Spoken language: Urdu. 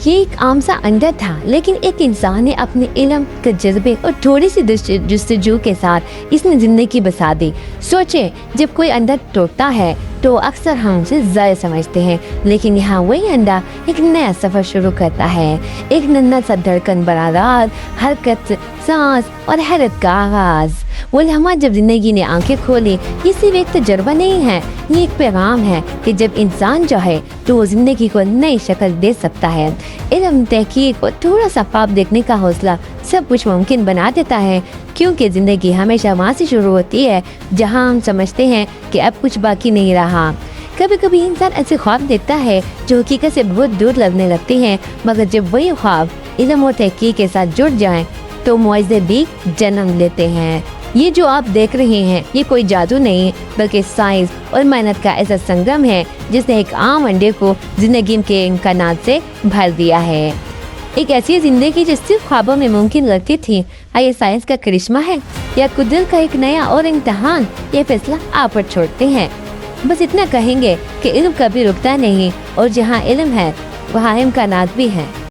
یہ ایک عام سا انڈا تھا، لیکن ایک انسان نے اپنے علم، تجربے اور تھوڑی سی جستجو کے ساتھ اس نے زندگی بسا دی۔ سوچے، جب کوئی انڈا ٹوٹتا ہے تو اکثر ہم اسے ضائع سمجھتے ہیں، لیکن یہاں وہی انڈا ایک نیا سفر شروع کرتا ہے، ایک ننھا سا دھڑکن بھرا راز، حرکت، سانس اور حیرت کا آغاز۔ وہ لمحہ جب زندگی نے آنکھیں کھولی، یہ صرف ایک تجربہ نہیں ہے، یہ ایک پیغام ہے کہ جب انسان چاہے تو وہ زندگی کو نئی شکل دے سکتا ہے۔ علم، تحقیق اور تھوڑا سا خواب دیکھنے کا حوصلہ سب کچھ ممکن بنا دیتا ہے، کیونکہ زندگی ہمیشہ وہاں سے شروع ہوتی ہے جہاں ہم سمجھتے ہیں کہ اب کچھ باقی نہیں رہا۔ کبھی کبھی انسان ایسے خواب دیکھتا ہے جو حقیقت سے بہت دور لگنے لگتے ہیں، مگر جب وہی خواب علم اور تحقیق کے ساتھ جڑ جائیں تو معجزے بھی جنم لیتے ہیں۔ یہ جو آپ دیکھ رہے ہیں، یہ کوئی جادو نہیں، بلکہ سائنس اور محنت کا ایسا سنگم ہے جس نے ایک عام انڈے کو زندگی کے امکانات سے بھر دیا ہے۔ ایک ایسی زندگی جو صرف خوابوں میں ممکن لگتی تھی، یہ سائنس کا کرشمہ ہے یا قدرت کا ایک نیا اور امتحان؟ یہ فیصلہ آپ پر چھوڑتے ہیں۔ بس اتنا کہیں گے کہ علم کبھی رکتا نہیں، اور جہاں علم ہے وہاں امکانات بھی ہیں۔